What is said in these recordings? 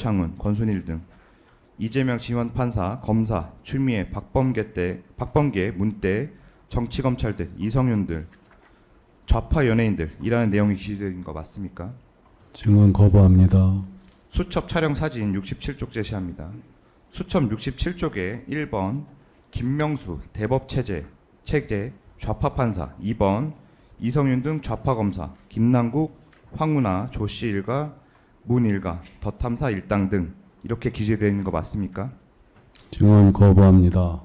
유창훈, 권순일 등 이재명 지원 판사, 검사, 추미애, 박범계, 문대, 정치검찰 등 이성윤 등 좌파 연예인들이라는 내용이 기재된 거 맞습니까? 증언 거부합니다. 수첩 촬영 사진 67쪽 제시합니다. 수첩 67쪽에 1번 김명수 대법 체제 좌파 판사, 2번 이성윤 등 좌파 검사, 김남국, 황운하, 조씨 일가, 문 일가, 더 탐사 일당 등 이렇게 기재되어 있는 거 맞습니까? 증언 거부합니다.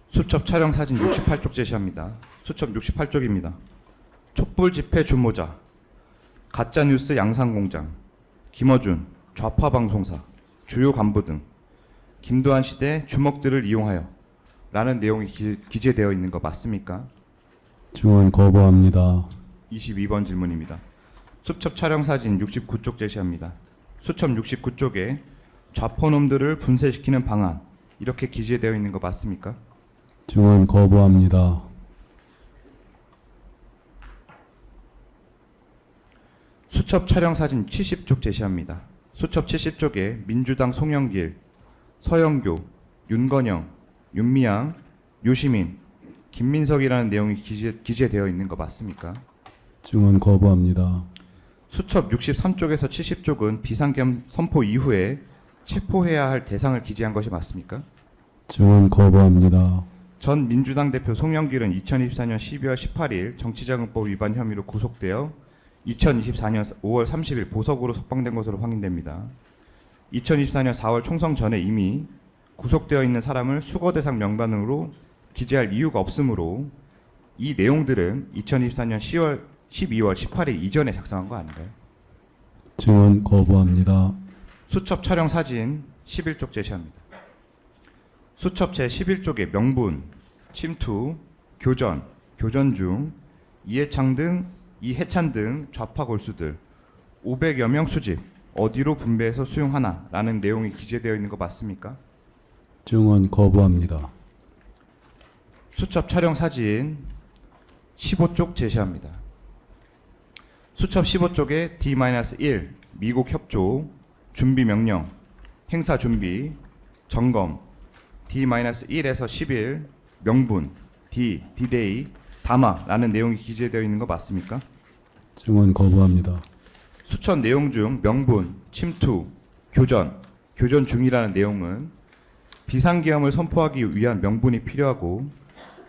수첩 촬영 사진 68쪽 제시합니다. 수첩 68쪽입니다. 촛불 집회 주모자, 가짜뉴스 양상공장, 김어준, 좌파 방송사, 주요 간부 등 김도한 시대 주먹들을 이용하여 라는 내용이 기재되어 있는 거 맞습니까? 증언 거부합니다. 22번 질문입니다. 수첩 촬영 사진 69쪽 제시합니다. 수첩 69쪽에 좌포놈들을 분쇄시키는 방안 이렇게 기재되어 있는 거 맞습니까? 증언 거부합니다. 수첩 촬영 사진 70쪽 제시합니다. 수첩 70쪽에 민주당 송영길, 서영교, 윤건영, 윤미향, 유시민, 김민석이라는 내용이 기재되어 있는 거 맞습니까? 증언 거부합니다. 수첩 63쪽에서 70쪽은 비상계엄 선포 이후에 체포해야 할 대상을 기재한 것이 맞습니까? 증언 거부합니다. 전 민주당 대표 송영길은 2024년 12월 18일 정치자금법 위반 혐의로 구속되어 2024년 5월 30일 보석으로 석방된 것으로 확인됩니다. 2024년 4월 총선 전에 이미 구속되어 있는 사람을 수거 대상 명단으로 기재할 이유가 없으므로 이 내용들은 2024년 12월 18일 이전에 작성한 거 아닌가요? 증언 거부합니다. 수첩 촬영 사진 11쪽 제시합니다. 수첩 제11쪽에 명분, 침투, 교전, 교전 중, 이해찬 등 좌파 골수들 500여 명 수집, 어디로 분배해서 수용하나 라는 내용이 기재되어 있는 거 맞습니까? 증언 거부합니다. 수첩 촬영 사진 15쪽 제시합니다. 수첩 15쪽에 D-1 미국 협조, 준비 명령, 행사 준비, 점검, D-1에서 11 명분, D-Day, 담화라는 내용이 기재되어 있는 거 맞습니까? 증언 거부합니다. 수첩 내용 중 명분, 침투, 교전 중이라는 내용은 비상계엄을 선포하기 위한 명분이 필요하고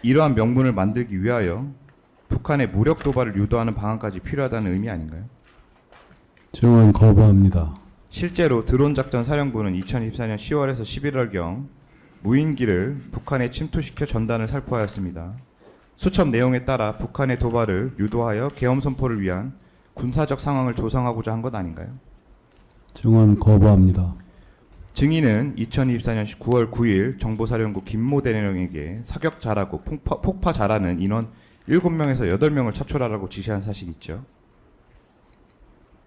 이러한 명분을 만들기 위하여 북한의 무력 도발을 유도하는 방안까지 필요하다는 의미 아닌가요? 증언 거부합니다. 실제로 드론 작전 사령부는 2024년 10월에서 11월경 무인기를 북한에 침투시켜 전단을 살포하였습니다. 수첩 내용에 따라 북한의 도발을 유도하여 계엄 선포를 위한 군사적 상황을 조성하고자 한 것 아닌가요? 증언 거부합니다. 증인은 2024년 9월 9일 정보사령부 김모 대령에게 사격 잘하고 폭파 잘하는 인원 7명에서 8명을 차출하라고 지시한 사실이 있죠.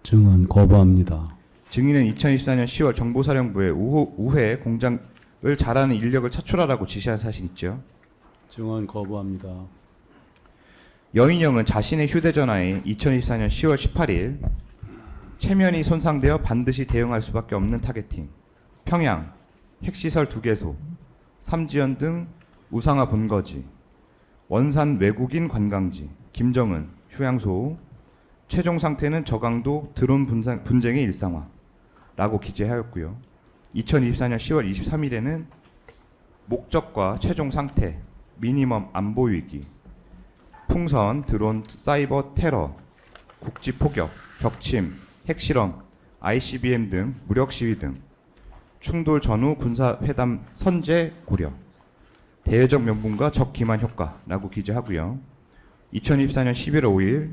증언 거부합니다. 증인은 2024년 10월 정보사령부에 우회 공장을 잘하는 인력을 차출하라고 지시한 사실이 있죠. 증언 거부합니다. 여인영은 자신의 휴대전화에 2024년 10월 18일 체면이 손상되어 반드시 대응할 수밖에 없는 타겟팅, 평양, 핵시설 2개소, 삼지연 등 우상화 본거지, 원산 외국인 관광지, 김정은, 휴양소, 최종 상태는 저강도 드론 분쟁의 일상화라고 기재하였고요. 2024년 10월 23일에는 목적과 최종 상태, 미니멈 안보 위기, 풍선, 드론, 사이버 테러, 국지 포격, 격침, 핵실험, ICBM 등 무력 시위 등 충돌 전후 군사회담 선제 고려, 대외적 명분과 적 기만 효과라고 기재하고요. 2024년 11월 5일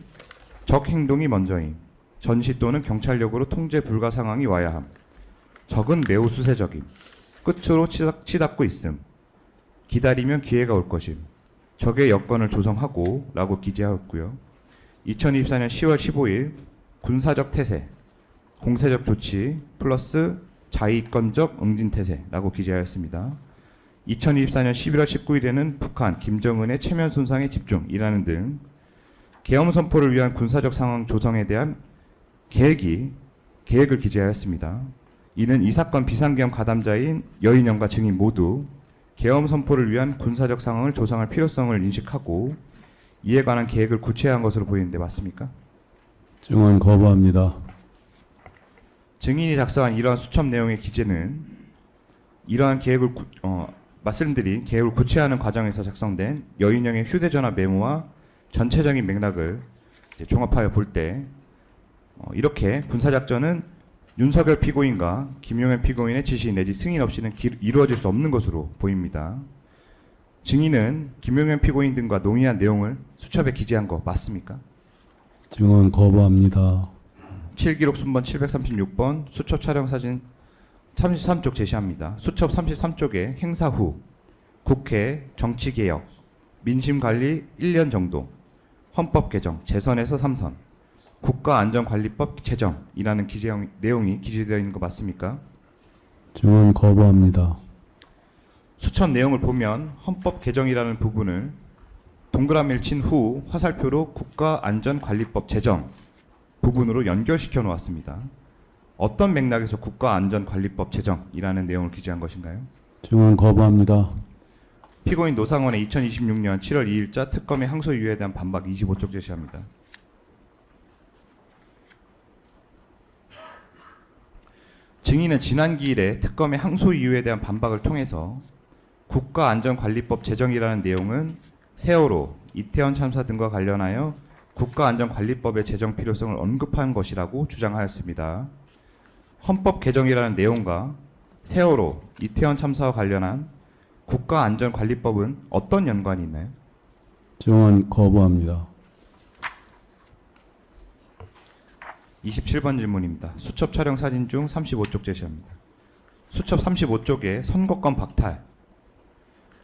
적 행동이 먼저임, 전시 또는 경찰력으로 통제 불가 상황이 와야 함, 적은 매우 수세적임, 끝으로 치닫고 있음, 기다리면 기회가 올 것임, 적의 여건을 조성하고 라고 기재하였고요. 2024년 10월 15일 군사적 태세, 공세적 조치 플러스 자위권적 응진태세라고 기재하였습니다. 2024년 11월 19일에는 북한 김정은의 체면 손상에 집중이라는 등 계엄 선포를 위한 군사적 상황 조성에 대한 계획이 계획을 기재하였습니다. 이는 이 사건 비상계엄 가담자인 여인영과 증인 모두 계엄 선포를 위한 군사적 상황을 조성할 필요성을 인식하고 이에 관한 계획을 구체화한 것으로 보이는데 맞습니까? 증언 거부합니다. 증인이 작성한 이러한 수첩 내용의 기재는 이러한 계획을 말씀드린 계획을 구체화하는 과정에서 작성된 여인영의 휴대전화 메모와 전체적인 맥락을 이제 종합하여 볼 때 이렇게 군사작전은 윤석열 피고인과 김용현 피고인의 지시 내지 승인 없이는 이루어질 수 없는 것으로 보입니다. 증인은 김용현 피고인 등과 논의한 내용을 수첩에 기재한 거 맞습니까? 증언 거부합니다. 7기록 순번 736번 수첩 촬영 사진 33쪽 제시합니다. 수첩 33쪽에 행사 후 국회 정치개혁, 민심관리 1년 정도, 헌법 개정, 재선에서 3선, 국가안전관리법 제정이라는 내용이 기재되어 있는 거 맞습니까? 증언 거부합니다. 수첩 내용을 보면 헌법 개정이라는 부분을 동그라미를 친 후 화살표로 국가안전관리법 제정 부분으로 연결시켜 놓았습니다. 어떤 맥락에서 국가안전관리법 제정이라는 내용을 기재한 것인가요? 증언 거부합니다. 피고인 노상원의 2026년 7월 2일자 특검의 항소이유에 대한 반박 25쪽 제시합니다. 증인은 지난 기일에 특검의 항소이유에 대한 반박을 통해서 국가안전관리법 제정이라는 내용은 세월호, 이태원 참사 등과 관련하여 국가안전관리법의 제정 필요성을 언급한 것이라고 주장하였습니다. 헌법 개정이라는 내용과 세월호, 이태원 참사와 관련한 국가안전관리법은 어떤 연관이 있나요? 증언 거부합니다. 27번 질문입니다. 수첩 촬영 사진 중 35쪽 제시합니다. 수첩 35쪽에 선거권 박탈,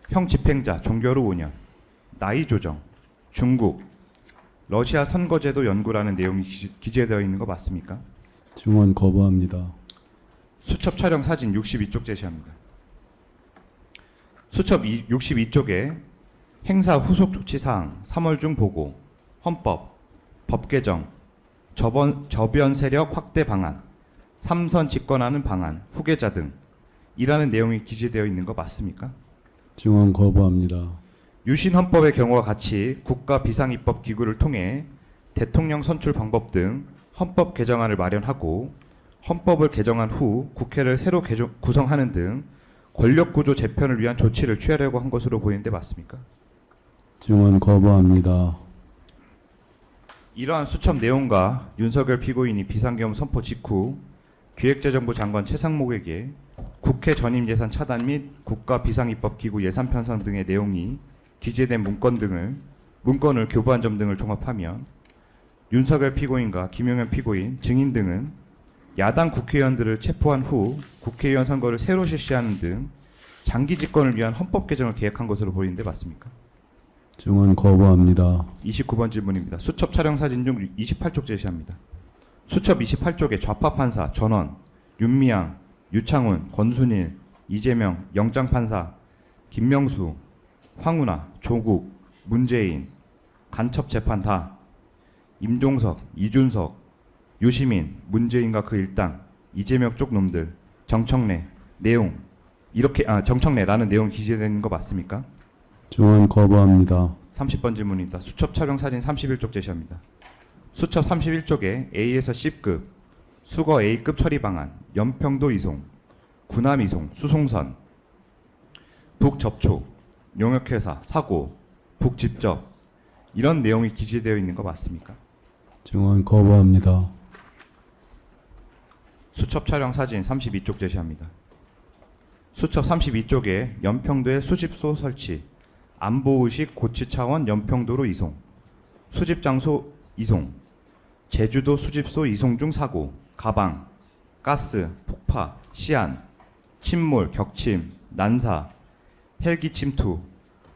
형 집행자 종결 후 5년, 나이 조정, 중국, 러시아 선거제도 연구라는 내용이 기재되어 있는 거 맞습니까? 증언 거부합니다. 수첩 촬영 사진 62쪽 제시합니다. 수첩 62쪽에 행사 후속 조치 사항 3월 중 보고, 헌법, 법 개정, 저변 세력 확대 방안, 3선 집권하는 방안, 후계자 등 이라는 내용이 기재되어 있는 거 맞습니까? 증언 거부합니다. 유신 헌법의 경우와 같이 국가 비상입법 기구를 통해 대통령 선출 방법 등 헌법 개정안을 마련하고 헌법을 개정한 후 국회를 새로 구성하는 등 권력구조 재편을 위한 조치를 취하려고 한 것으로 보이는데 맞습니까? 증언 거부합니다. 이러한 수첩 내용과 윤석열 피고인이 비상계엄 선포 직후 기획재정부 장관 최상목에게 국회 전임 예산 차단 및 국가 비상입법 기구 예산 편성 등의 내용이 기재된 문건을 교부한 점 등을 종합하면 윤석열 피고인과 김용현 피고인, 증인 등은 야당 국회의원들을 체포한 후 국회의원 선거를 새로 실시하는 등 장기 집권을 위한 헌법 개정을 계획한 것으로 보이는데 맞습니까? 증언 거부합니다. 29번 질문입니다. 수첩 촬영 사진 중 28쪽 제시합니다. 수첩 28쪽에 좌파 판사 전원, 윤미향, 유창훈, 권순일, 이재명, 영장판사, 김명수, 황운하, 조국, 문재인, 간첩재판 다, 임종석, 이준석, 유시민, 문재인과 그 일당, 이재명 쪽 놈들, 정청래, 내용 이렇게 정청래라는 내용 기재되는 거 맞습니까? 증언 거부합니다. 30번 질문입니다. 수첩 촬영 사진 31쪽 제시합니다. 수첩 31쪽에 A에서 C급, 수거 A급 처리 방안, 연평도 이송, 군함 이송, 수송선, 북접촉, 용역회사, 사고, 북집접 이런 내용이 기재되어 있는 거 맞습니까? 증언 거부합니다. 수첩 촬영 사진 32쪽 제시합니다. 수첩 32쪽에 연평도에 수집소 설치, 안보의식 고치 차원 연평도로 이송, 수집 장소 이송, 제주도 수집소 이송 중 사고, 가방, 가스, 폭파, 시안, 침몰, 격침, 난사, 헬기 침투,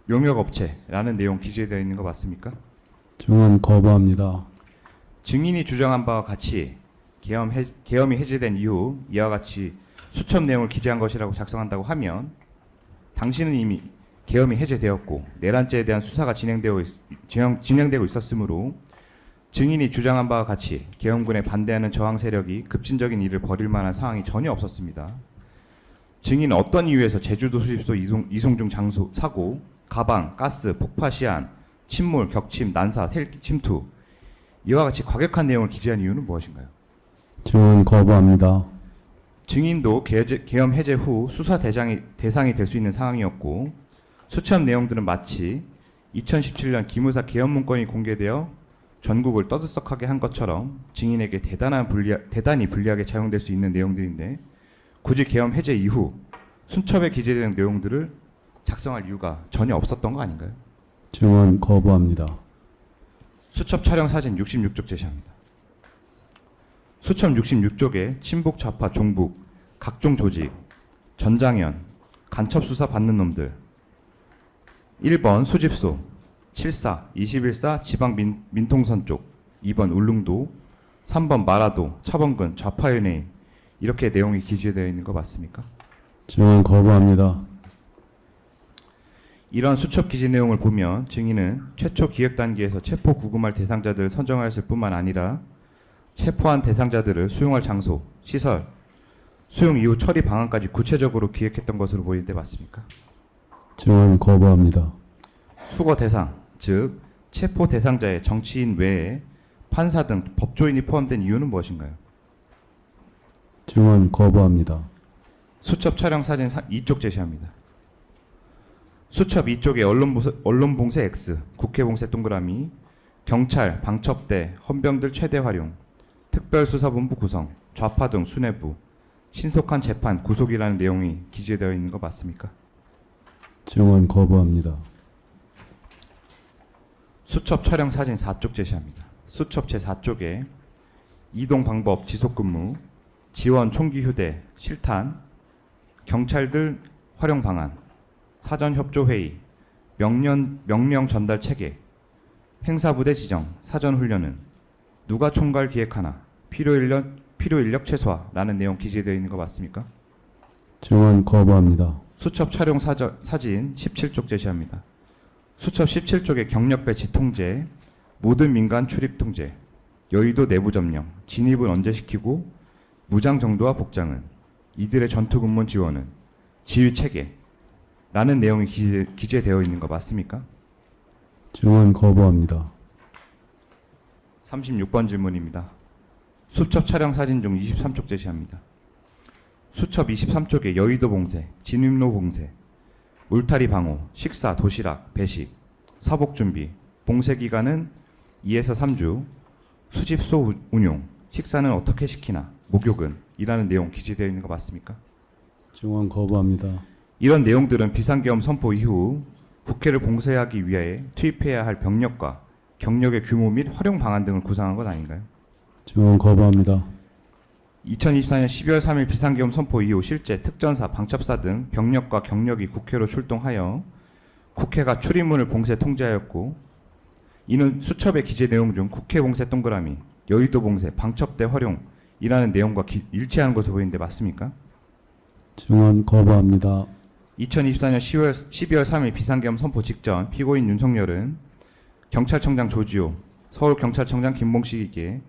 용역업체라는 내용 기재되어 있는 거 맞습니까? 증언 거부합니다. 증인이 주장한 바와 같이 계엄이 해제된 이후 이와 같이 수첩 내용을 기재한 것이라고 작성한다고 하면 당신은 이미 계엄이 해제되었고 내란죄에 대한 수사가 진행되고 있었으므로 증인이 주장한 바와 같이 계엄군에 반대하는 저항 세력이 급진적인 일을 벌일 만한 상황이 전혀 없었습니다. 증인은 어떤 이유에서 제주도 수집소 이송 중 장소, 사고, 가방, 가스, 폭파 시한, 침몰, 격침, 난사, 헬기 침투 이와 같이 과격한 내용을 기재한 이유는 무엇인가요? 증언 거부합니다. 증인도 계엄 해제 후 수사 대상이 될 수 있는 상황이었고 수첩 내용들은 마치 2017년 기무사 계엄 문건이 공개되어 전국을 떠들썩하게 한 것처럼 증인에게 대단히 불리하게 작용될 수 있는 내용들인데 굳이 계엄 해제 이후 수첩에 기재된 내용들을 작성할 이유가 전혀 없었던 거 아닌가요? 증언 거부합니다. 수첩 촬영 사진 66쪽 제시합니다. 수첩 66쪽에 친북 좌파 종북 각종 조직 전장현 간첩 수사 받는 놈들 1번 수집소 74 21사 지방 민통선 쪽 2번 울릉도 3번 마라도 차범근 좌파 연예인 이렇게 내용이 기재되어 있는 거 맞습니까? 증언 거부합니다. 이런 수첩 기재 내용을 보면 증인은 최초 기획 단계에서 체포 구금할 대상자들을 선정하였을 뿐만 아니라 체포한 대상자들을 수용할 장소, 시설, 수용 이후 처리 방안까지 구체적으로 기획했던 것으로 보이는데 맞습니까? 증언 거부합니다. 수거 대상, 즉 체포 대상자의 정치인 외에 판사 등 법조인이 포함된 이유는 무엇인가요? 증언 거부합니다. 수첩 촬영 사진 2쪽 제시합니다. 수첩 2쪽에 언론 봉쇄 X, 국회 봉쇄 동그라미, 경찰, 방첩대, 헌병들 최대 활용, 특별수사본부 구성, 좌파 등 수뇌부, 신속한 재판, 구속이라는 내용이 기재되어 있는 거 맞습니까? 증언 거부합니다. 수첩 촬영 사진 4쪽 제시합니다. 수첩 제4쪽에 이동 방법, 지속근무, 지원 총기 휴대, 실탄, 경찰들 활용 방안, 사전 협조 회의, 명령 전달 체계, 행사부대 지정, 사전 훈련은 누가 총괄 기획하나, 필요 인력 최소화라는 내용 기재되어 있는 거 맞습니까? 증언 거부합니다. 수첩 촬영 사진 17쪽 제시합니다. 수첩 17쪽에 경력 배치 통제, 모든 민간 출입 통제, 여의도 내부 점령, 진입은 언제 시키고 무장 정도와 복장은, 이들의 전투 근무 지원은, 지휘 체계라는 내용이 기재되어 있는 거 맞습니까? 증언 거부합니다. 36번 질문입니다. 수첩 촬영 사진 중 23쪽 제시합니다. 수첩 23쪽에 여의도 봉쇄, 진입로 봉쇄, 울타리 방호, 식사, 도시락, 배식, 사복 준비, 봉쇄 기간은 2에서 3주, 수집소 운용, 식사는 어떻게 시키나, 목욕은 이라는 내용 기재되어 있는 거 맞습니까? 증언 거부합니다. 이런 내용들은 비상계엄 선포 이후 국회를 봉쇄하기 위해 투입해야 할 병력과 경력의 규모 및 활용 방안 등을 구상한 것 아닌가요? 증언 거부합니다. 2024년 12월 3일 비상계엄 선포 이후 실제 특전사, 방첩사 등 병력과 경력이 국회로 출동하여 국회가 출입문을 봉쇄 통제하였고 이는 수첩의 기재 내용 중 국회 봉쇄 동그라미, 여의도 봉쇄, 방첩대 활용이라는 내용과 일치하는 것으로 보이는데 맞습니까? 증언 거부합니다. 2024년 12월 3일 비상계엄 선포 직전 피고인 윤석열은 경찰청장 조지호, 서울경찰청장 김봉식에게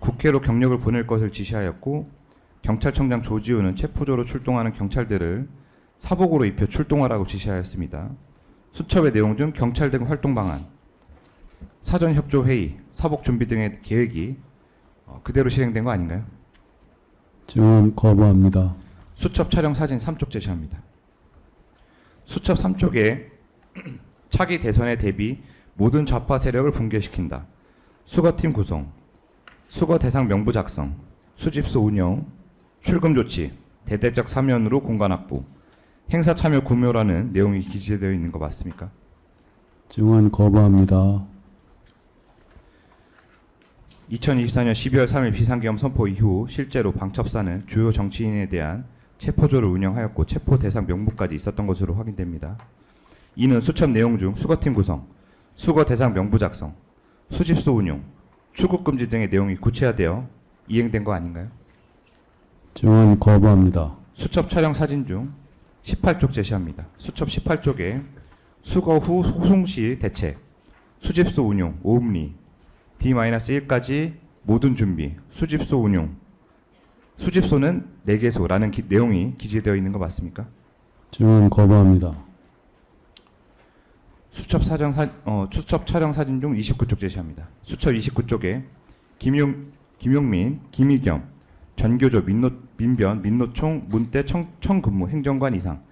국회로 경력을 보낼 것을 지시하였고 경찰청장 조지호는 체포조로 출동하는 경찰들을 사복으로 입혀 출동하라고 지시하였습니다. 수첩의 내용 중 경찰 등 활동 방안, 사전 협조 회의, 사복 준비 등의 계획이 그대로 실행된 거 아닌가요? 증언 거부합니다. 수첩 촬영 사진 3쪽 제시합니다. 수첩 3쪽에 차기 대선에 대비 모든 좌파 세력을 붕괴시킨다. 수거팀 구성, 수거 대상 명부 작성, 수집소 운영, 출금 조치, 대대적 사면으로 공간 확보, 행사 참여 구묘라는 내용이 기재되어 있는 거 맞습니까? 증언 거부합니다. 2024년 12월 3일 비상계엄 선포 이후 실제로 방첩사는 주요 정치인에 대한 체포조를 운영하였고 체포 대상 명부까지 있었던 것으로 확인됩니다. 이는 수첩 내용 중 수거팀 구성, 수거 대상 명부 작성, 수집소 운용, 출국 금지 등의 내용이 구체화되어 이행된 거 아닌가요? 증언 거부합니다. 수첩 촬영 사진 중 18쪽 제시합니다. 수첩 18쪽에 수거 후 소송 시 대책, 수집소 운용, 오음리, D-1까지 모든 준비, 수집소 운용, 수집소는 4개소라는 내용이 기재되어 있는 거 맞습니까? 증언 거부합니다. 수첩 촬영 사진 중 29쪽 제시합니다. 수첩 29쪽에 김용민, 김희겸, 전교조, 민변, 민노총, 문대, 청근무, 행정관 이상,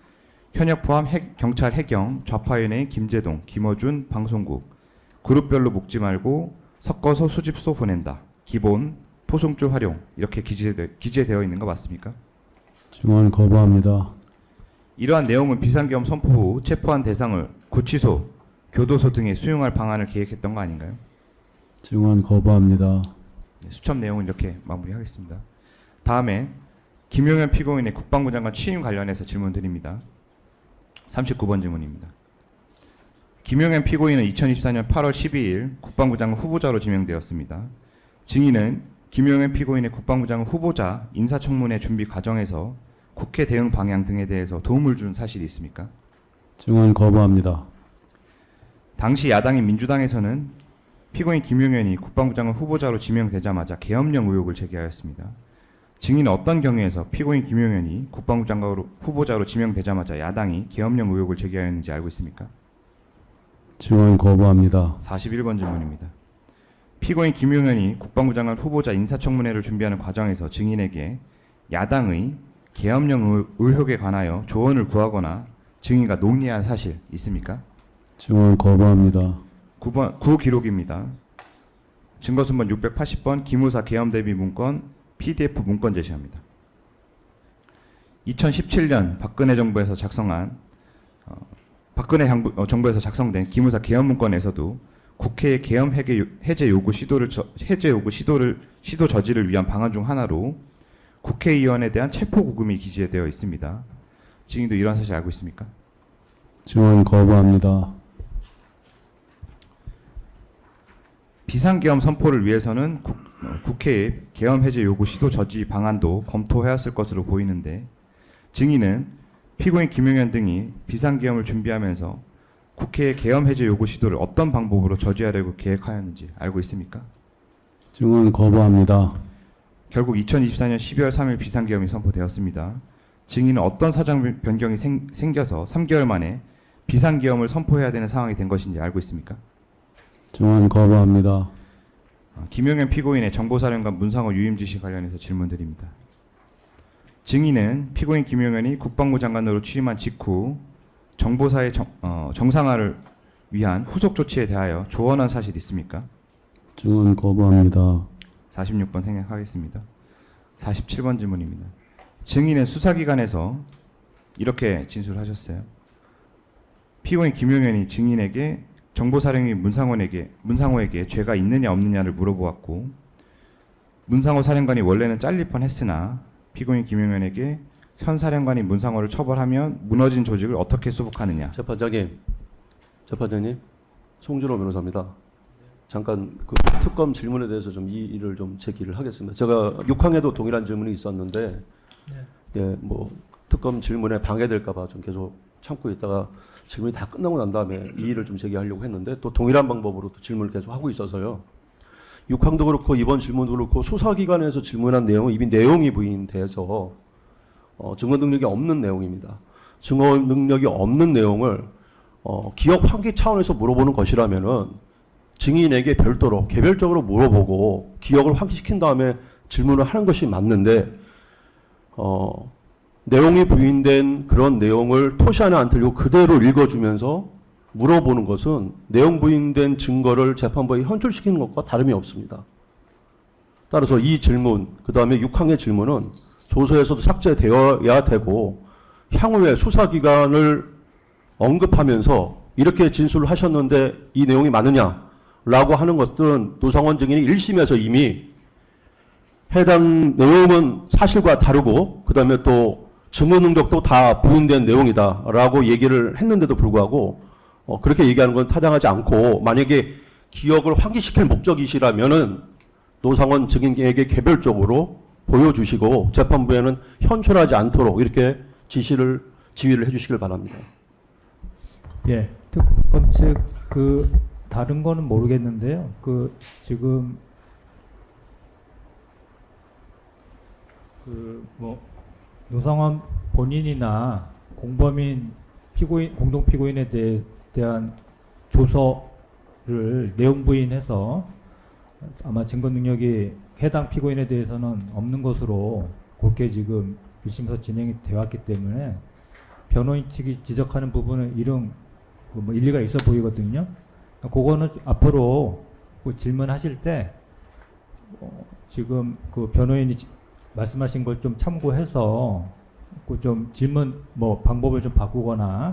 현역 포함 경찰 해경, 좌파연예인 김재동, 김어준, 방송국, 그룹별로 묶지 말고 섞어서 수집소 보낸다. 기본, 포송줄 활용 이렇게 기재되어 있는 거 맞습니까? 증언 거부합니다. 이러한 내용은 비상계엄 선포 후 체포한 대상을 구치소, 교도소 등에 수용할 방안을 계획했던 거 아닌가요? 증언 거부합니다. 수첩 내용은 이렇게 마무리하겠습니다. 다음에 김용현 피고인의 국방부 장관 취임 관련해서 질문 드립니다. 39번 질문입니다. 김용현 피고인은 2024년 8월 12일 국방부 장관 후보자로 지명되었습니다. 증인은 김용현 피고인의 국방부 장관 후보자 인사청문회 준비 과정에서 국회 대응 방향 등에 대해서 도움을 준 사실이 있습니까? 증언 거부합니다. 당시 야당인 민주당에서는 피고인 김용현이 국방부 장관 후보자로 지명되자마자 계엄령 의혹을 제기하였습니다. 증인은 어떤 경위에서 피고인 김용현이 국방부 장관 후보자로 지명되자마자 야당이 계엄령 의혹을 제기하였는지 알고 있습니까? 증언 거부합니다. 41번 질문입니다. 피고인 김용현이 국방부 장관 후보자 인사청문회를 준비하는 과정에서 증인에게 야당의 계엄령 의혹에 관하여 조언을 구하거나 증인과 논의한 사실 있습니까? 증언 거부합니다. 9 기록입니다. 증거순번 680번 기무사 계엄 대비 문건 PDF 문건 제시합니다. 2017년 박근혜 정부에서 작성된 기무사 계엄 문건에서도 국회의 계엄 해제 요구 시도 저지를 위한 방안 중 하나로 국회의원에 대한 체포 구금이 기재되어 있습니다. 증인도 이런 사실 알고 있습니까? 증언 거부합니다. 비상계엄 선포를 위해서는 국회의 계엄 해제 요구 시도 저지 방안도 검토해왔을 것으로 보이는데 증인은 피고인 김용현 등이 비상계엄을 준비하면서 국회의 계엄 해제 요구 시도를 어떤 방법으로 저지하려고 계획하였는지 알고 있습니까? 증언 거부합니다. 결국 2024년 12월 3일 비상계엄이 선포되었습니다. 증인은 어떤 사정 변경이 생겨서 3개월 만에 비상계엄을 선포해야 되는 상황이 된 것인지 알고 있습니까? 증언 거부합니다. 김용현 피고인의 정보사령관 문상호 유임 지시 관련해서 질문드립니다. 증인은 피고인 김용현이 국방부 장관으로 취임한 직후 정보사의 정상화를 위한 후속 조치에 대하여 조언한 사실 있습니까? 증언 거부합니다. 46번 생략하겠습니다. 47번 질문입니다. 증인은 수사기관에서 이렇게 진술하셨어요. 피고인 김용현이 증인에게 정보사령관 문상호에게 죄가 있느냐 없느냐를 물어보았고 문상호 사령관이 원래는 잘릴 뻔했으나 피고인 김용현에게 현 사령관이 문상호를 처벌하면 무너진 조직을 어떻게 수복하느냐. 재판장님, 송준호 변호사입니다. 잠깐 그 특검 질문에 대해서 좀 이의를 좀 제기를 하겠습니다. 제가 6항에도 동일한 질문이 있었는데, 예, 뭐 특검 질문에 방해될까봐 좀 계속 참고 있다가 질문이 다 끝나고 난 다음에 이의를 좀 제기하려고 했는데 또 동일한 방법으로 또 질문을 계속 하고 있어서요. 6항도 그렇고 이번 질문도 그렇고 수사기관에서 질문한 내용은 이미 내용이 부인돼서 증거 능력이 없는 내용입니다. 증거 능력이 없는 내용을 기억 환기 차원에서 물어보는 것이라면은 증인에게 별도로 개별적으로 물어보고 기억을 환기시킨 다음에 질문을 하는 것이 맞는데 내용이 부인된 그런 내용을 토시 안에 안 틀리고 그대로 읽어주면서 물어보는 것은 내용 부인된 증거를 재판부에 현출시키는 것과 다름이 없습니다. 따라서 이 질문, 그 다음에 6항의 질문은 조서에서도 삭제되어야 되고 향후에 수사기관을 언급하면서 이렇게 진술을 하셨는데 이 내용이 맞느냐라고 하는 것들은 노상원 증인이 1심에서 이미 해당 내용은 사실과 다르고 그 다음에 또 증거 능력도 다 부인된 내용이다라고 얘기를 했는데도 불구하고 그렇게 얘기하는 건 타당하지 않고 만약에 기억을 환기시킬 목적이시라면은 노상원 증인에게 개별적으로 보여주시고 재판부에는 현출하지 않도록 이렇게 지휘를 해주시길 바랍니다. 예, 특검 측 다른 거는 모르겠는데요. 그 지금 그 뭐 노상원 본인이나 공범인 피고인 공동 피고인에 대한 조서를 내용 부인해서 아마 증거 능력이 해당 피고인에 대해서는 없는 것으로 그렇게 지금 1심에서 진행이 되어 왔기 때문에 변호인 측이 지적하는 부분은 이런 뭐 일리가 있어 보이거든요. 그거는 앞으로 그 질문하실 때 지금 그 변호인이 말씀하신 걸 좀 참고해서 그 좀 질문 뭐 방법을 좀 바꾸거나